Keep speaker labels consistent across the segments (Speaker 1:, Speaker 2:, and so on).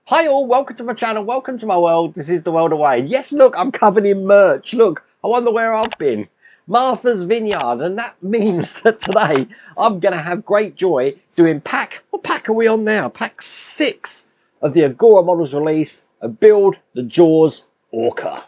Speaker 1: Hi all, welcome to my channel, welcome to my world. This is the world of Wayne. Yes, look, I'm covered in merch. Look, I wonder where I've been. Martha's Vineyard, and that means that today I'm going to have great joy doing what pack are we on now? Pack 6 of the Agora Models release of Build the Jaws Orca.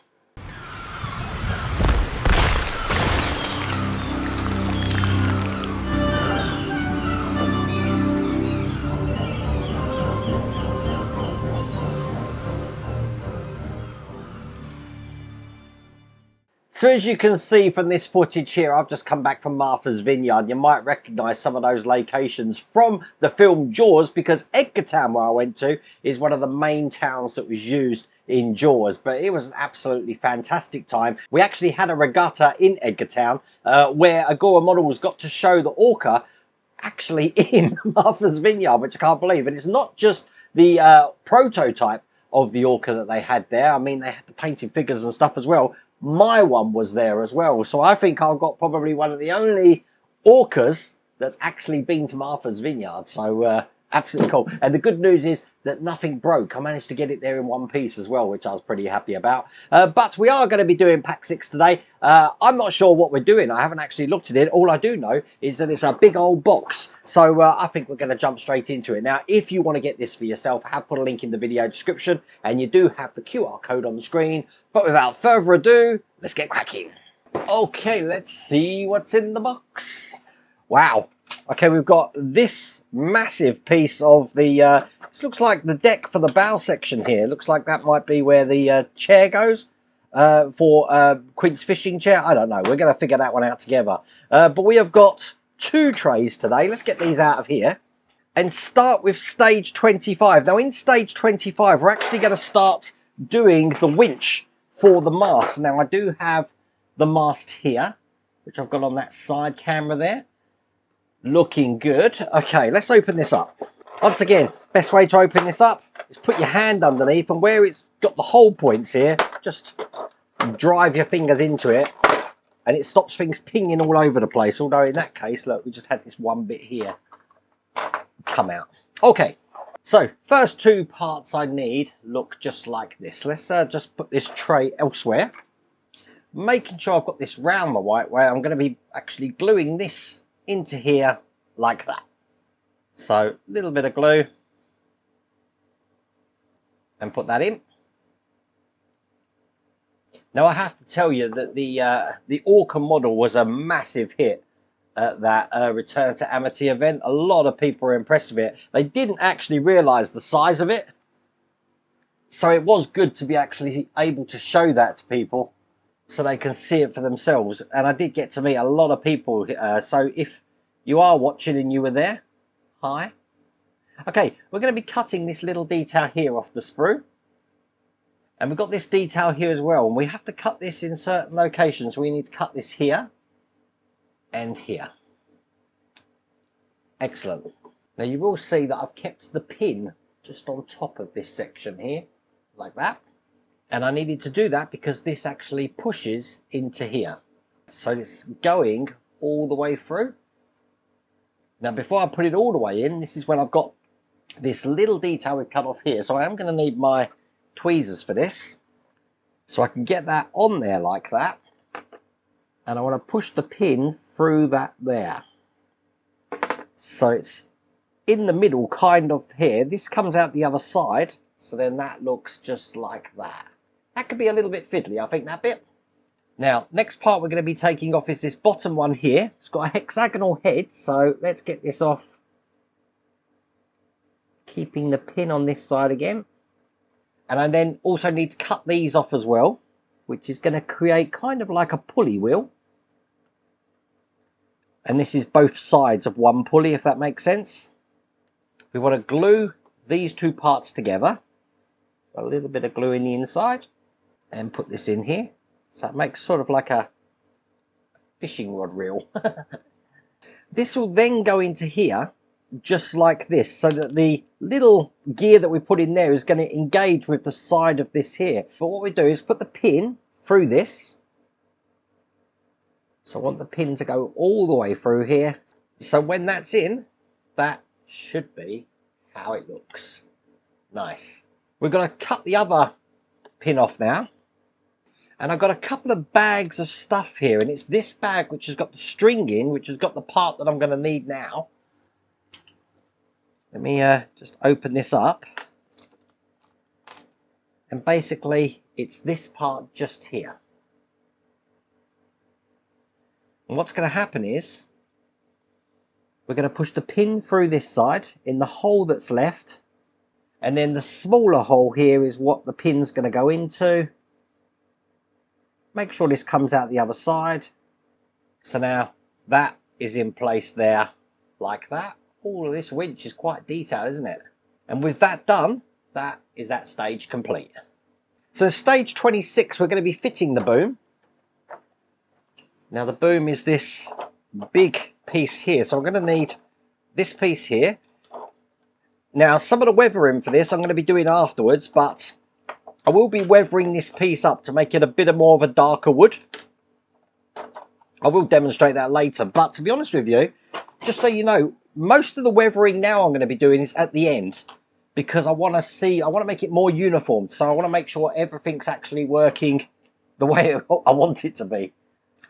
Speaker 1: So as you can see from this footage here, I've just come back from Martha's Vineyard. You might recognise some of those locations from the film Jaws, because Edgartown, where I went to, is one of the main towns that was used in Jaws. But it was an absolutely fantastic time. We actually had a regatta in Edgartown where Agora Models got to show the Orca actually in Martha's Vineyard, which I can't believe. And it's not just the prototype of the Orca that they had there. I mean, they had the painted figures and stuff as well. My one was there as well. So I think I've got probably one of the only Orcas that's actually been to Martha's Vineyard. So absolutely cool. And the good news is that nothing broke. I managed to get it there in one piece as well, which I was pretty happy about. But we are going to be doing pack 6 today. I'm not sure what we're doing. I haven't actually looked at it. All I do know is that it's a big old box. So I think we're going to jump straight into it. Now, if you want to get this for yourself, I have put a link in the video description, and you do have the QR code on the screen. But without further ado, let's get cracking. Okay, let's see what's in the box. Wow. Okay, we've got this massive piece of the, this looks like the deck for the bow section here. Looks like that might be where the chair goes for Quint's fishing chair. I don't know. We're going to figure that one out together. But we have got 2 trays today. Let's get these out of here and start with stage 25. Now, in stage 25, we're actually going to start doing the winch for the mast. Now, I do have the mast here, which I've got on that side camera there. Looking good. Okay, let's open this up. Once again, best way to open this up is put your hand underneath, and where it's got the hole points here, just drive your fingers into it, and it stops things pinging all over the place. Although in that case, look, we just had this one bit here come out. Okay, so first 2 parts I need look just like this. Let's just put this tray elsewhere, making sure I've got this round the right way. I'm going to be actually gluing this into here like that. So a little bit of glue and put that in. Now, I have to tell you that the Orca model was a massive hit at that Return to Amity event. A lot of people were impressed with it. They didn't actually realise the size of it, so it was good to be actually able to show that to people so they can see it for themselves. And I did get to meet a lot of people. So if you are watching and you were there, hi. Okay, we're going to be cutting this little detail here off the sprue. And we've got this detail here as well. And we have to cut this in certain locations. We need to cut this here and here. Excellent. Now, you will see that I've kept the pin just on top of this section here, like that. And I needed to do that because this actually pushes into here. So it's going all the way through. Now, before I put it all the way in, this is when I've got this little detail we've cut off here. So I am going to need my tweezers for this, so I can get that on there like that. And I want to push the pin through that there. So it's in the middle, kind of here. This comes out the other side, so then that looks just like that. That could be a little bit fiddly, I think, that bit. Now, next part we're going to be taking off is this bottom one here. It's got a hexagonal head, so let's get this off. Keeping the pin on this side again. And I then also need to cut these off as well, which is going to create kind of like a pulley wheel. And this is both sides of one pulley, if that makes sense. We want to glue these 2 parts together. A little bit of glue in the inside. And put this in here. So it makes sort of like a fishing rod reel. This will then go into here, just like this, so that the little gear that we put in there is going to engage with the side of this here. But what we do is put the pin through this. So I want the pin to go all the way through here. So when that's in, that should be how it looks. Nice. We're going to cut the other pin off now. And I've got a couple of bags of stuff here, and it's this bag which has got the string in, which has got the part that I'm going to need now. Let me just open this up. And basically, it's this part just here. And what's going to happen is, we're going to push the pin through this side in the hole that's left. And then the smaller hole here is what the pin's going to go into. Make sure this comes out the other side. So now that is in place there like that. All of this winch is quite detailed, isn't it? And with that done, that is that stage complete. So stage 26, we're going to be fitting the boom. Now the boom is this big piece here. So I'm going to need this piece here. Now some of the weathering for this I'm going to be doing afterwards, but I will be weathering this piece up to make it a bit more of a darker wood. I will demonstrate that later, but to be honest with you, just so you know, most of the weathering now I'm going to be doing is at the end, because I want to make it more uniform. So I want to make sure everything's actually working the way I want it to be.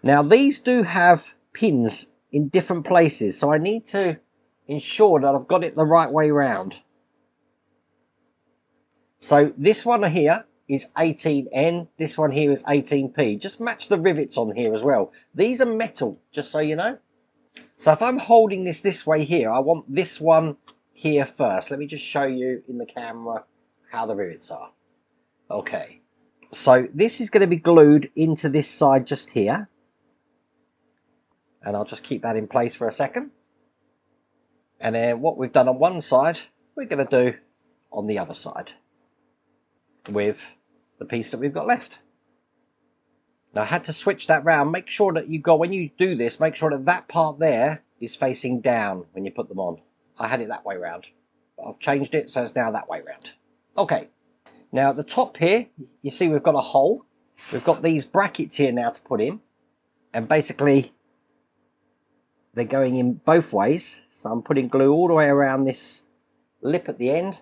Speaker 1: Now these do have pins in different places, so I need to ensure that I've got it the right way round. So this one here is 18N, this one here is 18P. Just match the rivets on here as well. These are metal, just so you know. So if I'm holding this way here, I want this one here first. Let me just show you in the camera how the rivets are. Okay, so this is going to be glued into this side just here. And I'll just keep that in place for a second. And then what we've done on one side, we're going to do on the other side with the piece that we've got left. Now I had to switch that round. Make sure that when you do this, make sure that that part there is facing down when you put them on. I had it that way round, but I've changed it so it's now that way round. Okay, now at the top here, you see we've got a hole. We've got these brackets here now to put in, and basically they're going in both ways. So I'm putting glue all the way around this lip at the end.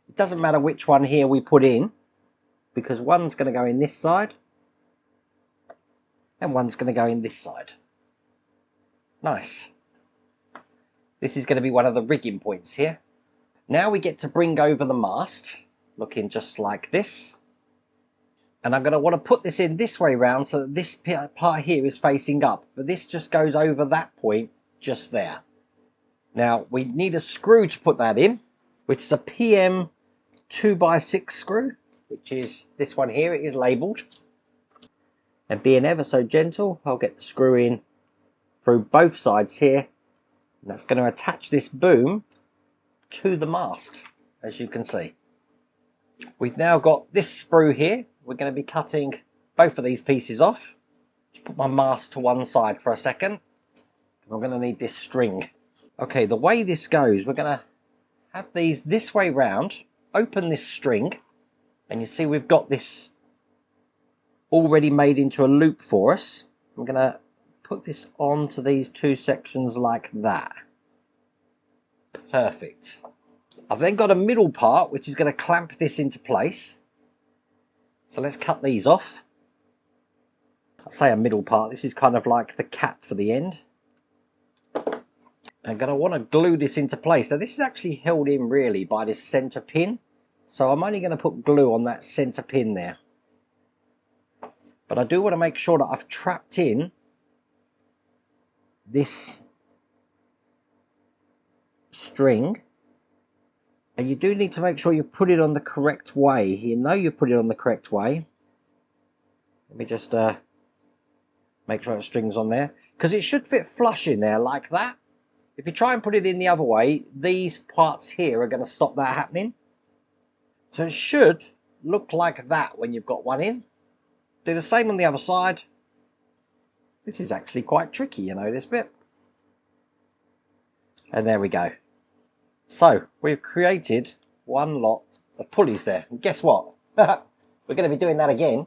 Speaker 1: It doesn't matter which one here we put in, because one's going to go in this side and one's going to go in this side. Nice. This is going to be one of the rigging points here. Now we get to bring over the mast, looking just like this. And I'm going to want to put this in this way round so that this part here is facing up. But this just goes over that point just there. Now we need a screw to put that in, which is a PM 2x6 screw, which is this one here. It is labelled. And being ever so gentle, I'll get the screw in through both sides here. And that's going to attach this boom to the mast, as you can see. We've now got this sprue here. We're going to be cutting both of these pieces off. Just put my mast to one side for a second. I'm going to need this string. Okay, the way this goes, we're going to have these this way round, open this string, and you see we've got this already made into a loop for us. I'm going to put this onto these two sections like that. Perfect. I've then got a middle part which is going to clamp this into place. So let's cut these off. I say a middle part, this is kind of like the cap for the end. I'm going to want to glue this into place. Now this is actually held in really by this center pin. So I'm only going to put glue on that center pin there. But I do want to make sure that I've trapped in this string. And you do need to make sure you put it on the correct way. You know you put it on the correct way. Let me just make sure the string's on there. Because it should fit flush in there like that. If you try and put it in the other way, these parts here are going to stop that happening. So it should look like that when you've got one in. Do the same on the other side. This is actually quite tricky, you know, this bit. And there we go. So we've created one lot of pulleys there. And guess what? We're going to be doing that again.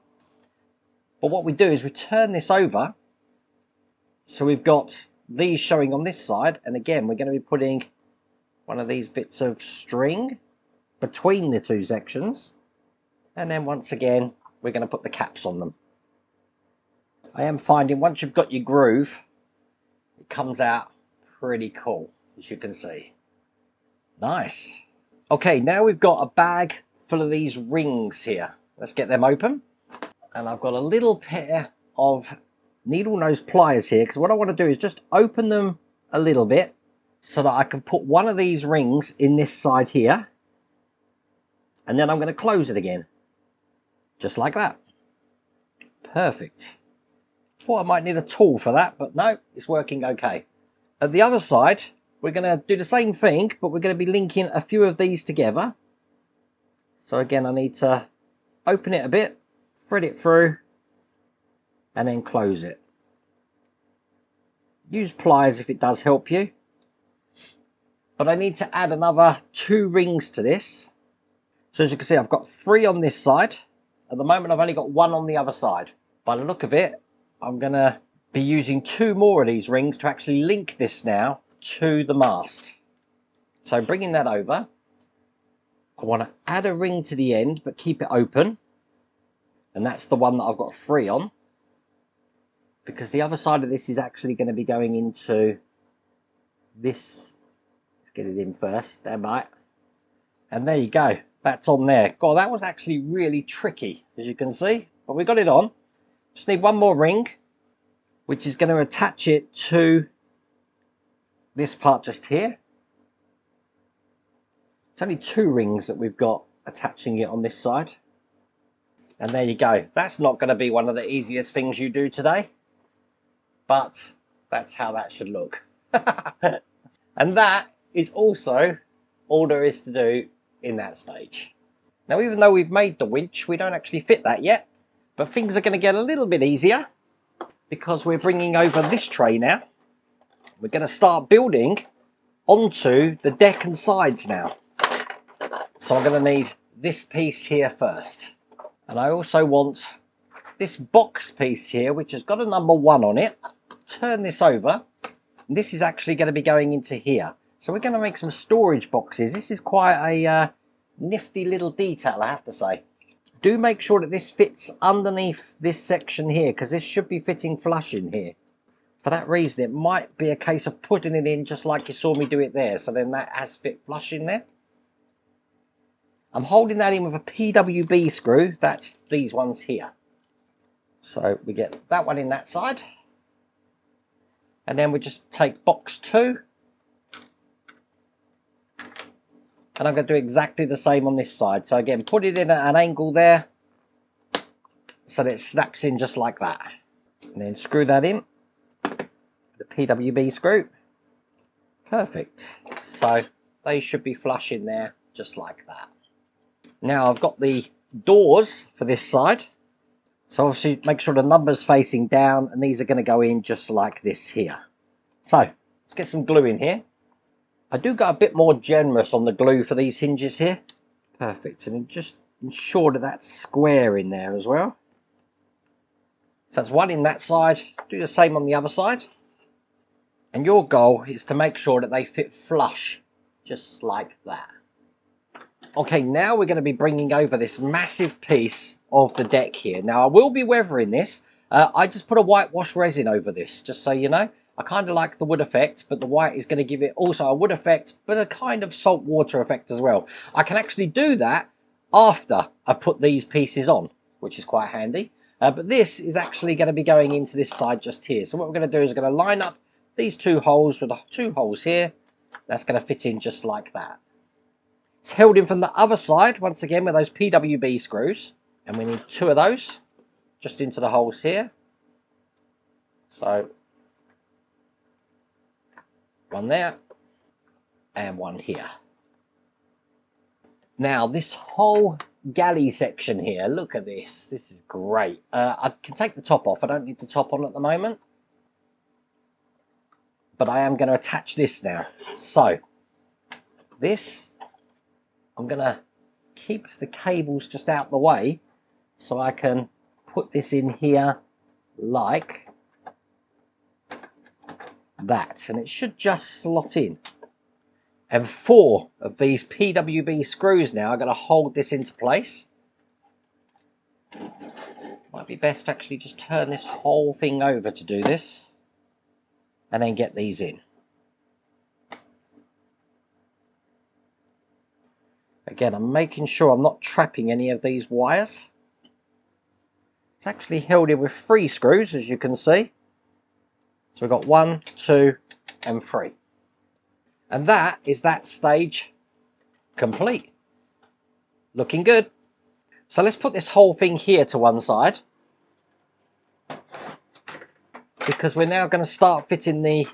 Speaker 1: But what we do is we turn this over. So we've got these showing on this side. And again, we're going to be putting one of these bits of string between the two sections, and then once again we're going to put the caps on them. I am finding once you've got your groove, it comes out pretty cool, as you can see. Nice. Okay, now we've got a bag full of these rings here. Let's get them open. And I've got a little pair of needle nose pliers here, because what I want to do is just open them a little bit so that I can put one of these rings in this side here, and then I'm going to close it again, just like that. Perfect. Thought I might need a tool for that, but no, it's working okay. At the other side, we're going to do the same thing, but we're going to be linking a few of these together. So again, I need to open it a bit, thread it through, and then close it. Use pliers if it does help you. But I need to add another 2 rings to this. So as you can see, I've got 3 on this side. At the moment, I've only got 1 on the other side. By the look of it, I'm going to be using 2 more of these rings to actually link this now to the mast. So bringing that over, I want to add a ring to the end, but keep it open. And that's the one that I've got 3 on, because the other side of this is actually going to be going into this. Let's get it in first, stand by. And there you go, that's on there. God, that was actually really tricky, as you can see, but we got it on. Just need 1 more ring, which is going to attach it to this part just here. It's only 2 rings that we've got attaching it on this side. And there you go. That's not going to be one of the easiest things you do today, but that's how that should look. And that is also all there is to do in that stage. Now, even though we've made the winch, we don't actually fit that yet, but things are going to get a little bit easier because we're bringing over this tray now. We're going to start building onto the deck and sides now. So I'm going to need this piece here first. And I also want this box piece here, which has got a number 1 on it. Turn this over. And this is actually going to be going into here. So we're going to make some storage boxes. This is quite a nifty little detail, I have to say. Do make sure that this fits underneath this section here, because this should be fitting flush in here. For that reason, it might be a case of putting it in just like you saw me do it there. So then that has fit flush in there. I'm holding that in with a PWB screw. That's these ones here. So we get that one in that side. And then we just take box 2. And I'm going to do exactly the same on this side. So again, put it in at an angle there, so that it snaps in just like that. And then screw that in. The PWB screw. Perfect. So they should be flush in there just like that. Now I've got the doors for this side. So obviously make sure the number's facing down, and these are going to go in just like this here. So let's get some glue in here. I do go a bit more generous on the glue for these hinges here. Perfect. And just ensure that that's square in there as well. So that's 1 in that side. Do the same on the other side. And your goal is to make sure that they fit flush, just like that. Okay, now we're going to be bringing over this massive piece of the deck here. Now, I will be weathering this. I just put a whitewash resin over this, just so you know. I kind of like the wood effect, but the white is going to give it also a wood effect, but a kind of saltwater effect as well. I can actually do that after I put these pieces on, which is quite handy. But this is actually going to be going into this side just here. So what we're going to do is we're going to line up these 2 holes with the 2 holes here. That's going to fit in just like that. It's held in from the other side, once again, with those PWB screws. And we need 2 of those, just into the holes here. So, 1 there, and 1 here. Now, this whole galley section here, look at this. This is great. I can take the top off. I don't need the top on at the moment. But I am going to attach this now. So, this, I'm going to keep the cables just out the way so I can put this in here like that. And it should just slot in. And 4 of these PWB screws now are going to hold this into place. Might be best to actually just turn this whole thing over to do this. And then get these in. Again, I'm making sure I'm not trapping any of these wires. It's actually held in with 3 screws, as you can see. So we've got 1, 2, and 3. And that is that stage complete. Looking good. So let's put this whole thing here to one side. Because we're now going to start fitting the,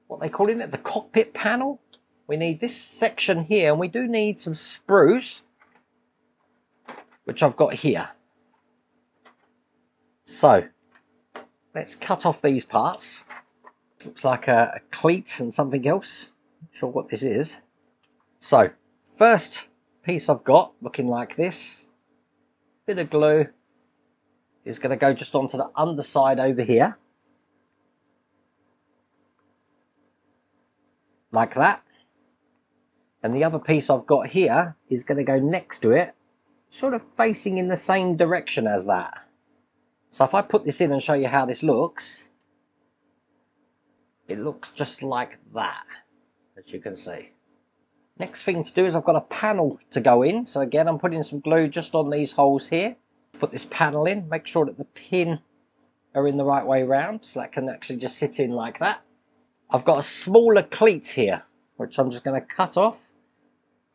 Speaker 1: what they calling it, the cockpit panel. We need this section here, and we do need some sprues, which I've got here. So let's cut off these parts. Looks like a cleat and something else. Not sure what this is. So first piece I've got, looking like this, bit of glue, is going to go just onto the underside over here. Like that. And the other piece I've got here is going to go next to it, sort of facing in the same direction as that. So if I put this in and show you how this looks, it looks just like that, as you can see. Next thing to do is I've got a panel to go in. So again, I'm putting some glue just on these holes here. Put this panel in, make sure that the pin are in the right way round, so that can actually just sit in like that. I've got a smaller cleat here, which I'm just going to cut off.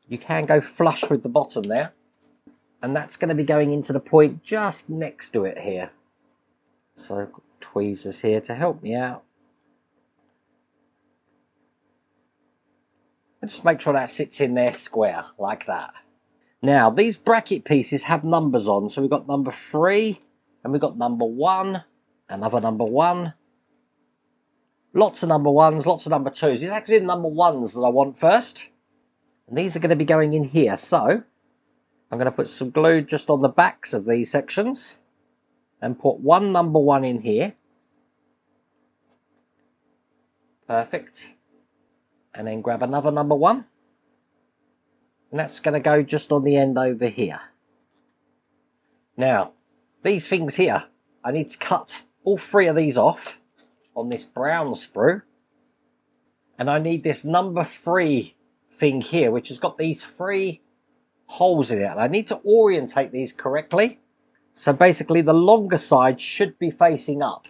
Speaker 1: You can go flush with the bottom there. And that's going to be going into the point just next to it here. So I've got tweezers here to help me out. And just make sure that sits in there square, like that. Now, these bracket pieces have numbers on. So we've got number 3, and we've got number 1, another number 1. Lots of number 1s, lots of number 2s. It's actually the number 1s that I want first. And these are going to be going in here. So I'm going to put some glue just on the backs of these sections. And put one number 1 in here. Perfect. And then grab another number 1. And that's going to go just on the end over here. Now, these things here, I need to cut all 3 of these off on this brown sprue. And I need this number 3 thing here, which has got these 3 holes in it. And I need to orientate these correctly. So basically the longer side should be facing up.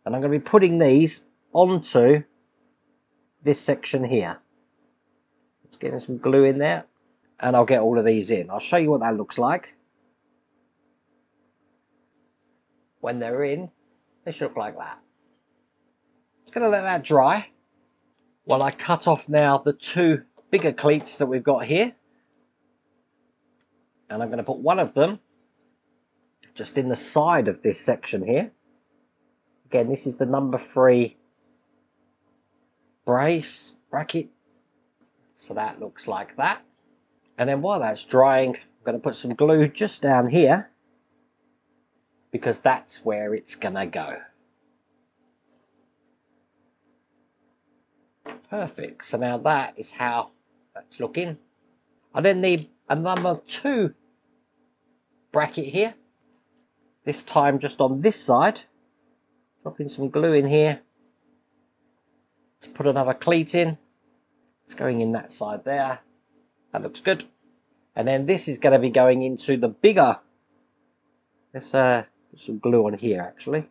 Speaker 1: And I'm going to be putting these onto this section here. Just getting some glue in there. And I'll get all of these in. I'll show you what that looks like. When they're in, they should look like that. Just going to let that dry while I cut off now the 2 bigger cleats that we've got here. And I'm going to put one of them just in the side of this section here. Again, this is the number 3 bracket. So that looks like that. And then while that's drying, I'm going to put some glue just down here, because that's where it's going to go. Perfect. So now that is how that's looking. I then need a number 2 bracket here. This time just on this side. Dropping some glue in here to put another cleat in. It's going in that side there. That looks good. And then this is going to be going into the bigger. Let's put some glue on here actually.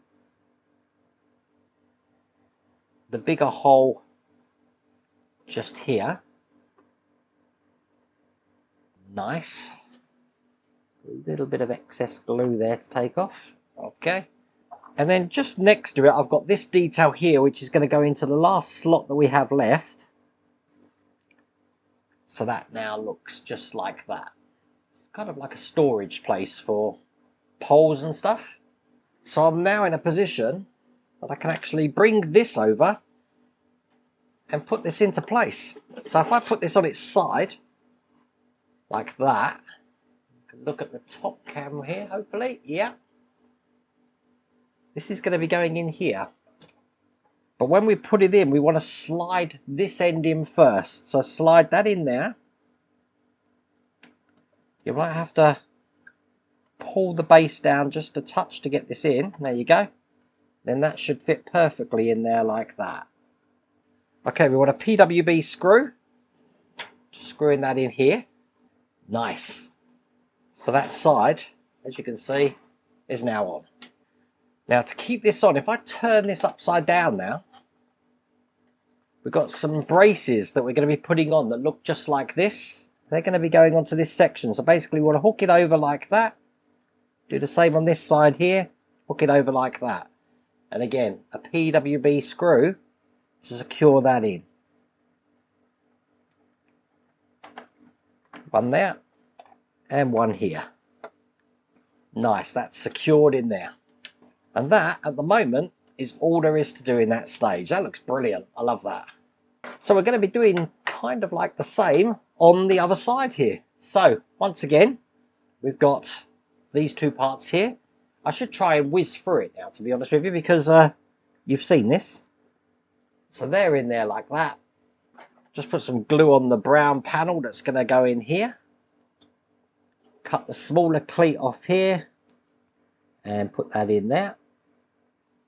Speaker 1: The bigger hole just here. Nice. A little bit of excess glue there to take off. Okay. And then just next to it, I've got this detail here, which is going to go into the last slot that we have left. So that now looks just like that. It's kind of like a storage place for poles and stuff. So I'm now in a position that I can actually bring this over and put this into place. So if I put this on its side, like that, you can look at the top camera here, hopefully, yeah. This is going to be going in here. But when we put it in, we want to slide this end in first. So slide that in there. You might have to pull the base down just a touch to get this in. There you go. Then that should fit perfectly in there like that. Okay, we want a PWB screw. Just screwing that in here. Nice. So that side, as you can see, is now on. Now to keep this on, if I turn this upside down now, we've got some braces that we're going to be putting on that look just like this. They're going to be going onto this section. So basically we want to hook it over like that. Do the same on this side here. Hook it over like that. And again, a PWB screw to secure that in. One there and one here. Nice, that's secured in there. And that, at the moment, is all there is to do in that stage. That looks brilliant. I love that. So we're going to be doing kind of like the same on the other side here. So, once again, we've got these two parts here. I should try and whiz through it now, to be honest with you, because you've seen this. So they're in there like that. Just put some glue on the brown panel that's going to go in here. Cut the smaller cleat off here and put that in there.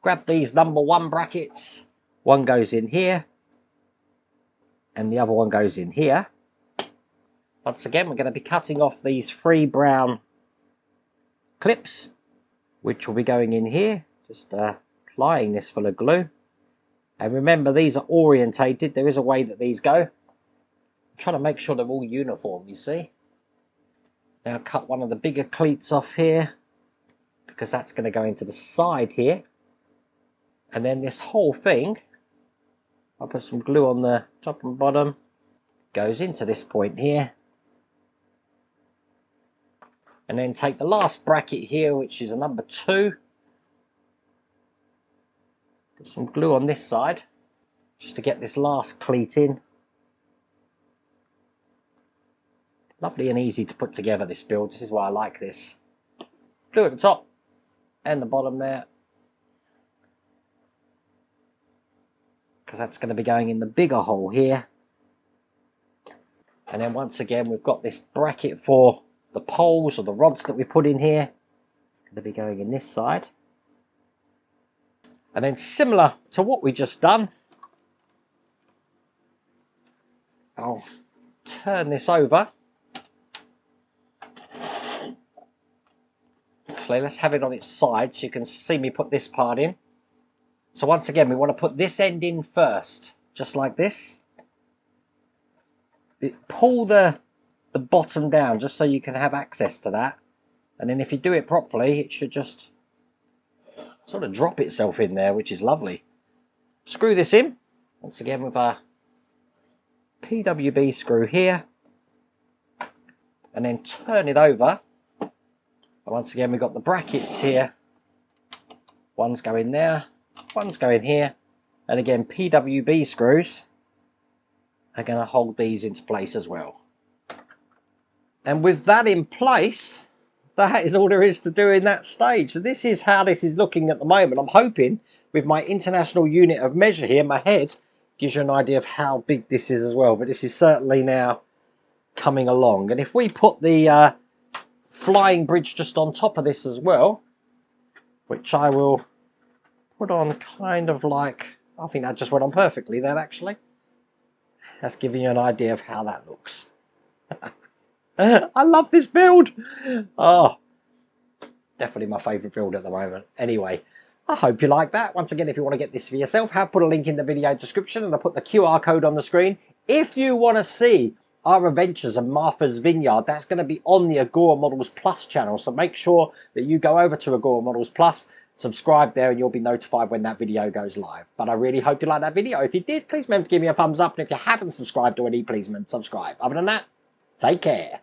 Speaker 1: Grab these number 1 brackets. One goes in here and the other one goes in here. Once again, we're going to be cutting off these 3 brown clips, which will be going in here. Just applying this full of glue. And remember, these are orientated. There is a way that these go. I'm trying to make sure they're all uniform, you see. Now cut one of the bigger cleats off here, because that's going to go into the side here. And then this whole thing, I'll put some glue on the top and bottom, goes into this point here. And then take the last bracket here, which is a number 2. Put some glue on this side, just to get this last cleat in. Lovely and easy to put together, this build. This is why I like this. Glue at the top and the bottom there, because that's going to be going in the bigger hole here. And then once again, we've got this bracket for the poles or the rods that we put in here. It's going to be going in this side. And then similar to what we just done, I'll turn this over. Actually, let's have it on its side so you can see me put this part in. So once again, we want to put this end in first, just like this. Pull the bottom down just so you can have access to that. And then if you do it properly, it should just sort of drop itself in there, which is lovely. Screw this in, once again with a PWB screw here. And then turn it over. And once again, we've got the brackets here. One's going there, one's going here. And again, PWB screws are going to hold these into place as well. And with that in place, that is all there is to do in that stage. So this is how this is looking at the moment. I'm hoping with my international unit of measure here, my head gives you an idea of how big this is as well. But this is certainly now coming along. And if we put the flying bridge just on top of this as well, which I will put on kind of like, I think that just went on perfectly then actually. That's giving you an idea of how that looks. I love this build. Oh, definitely my favourite build at the moment. Anyway, I hope you like that. Once again, if you want to get this for yourself, I'll put a link in the video description and I'll put the QR code on the screen. If you want to see our adventures of Martha's Vineyard, that's going to be on the Agora Models Plus channel. So make sure that you go over to Agora Models Plus, subscribe there, and you'll be notified when that video goes live. But I really hope you liked that video. If you did, please remember to give me a thumbs up. And if you haven't subscribed already, please remember to subscribe. Other than that, take care.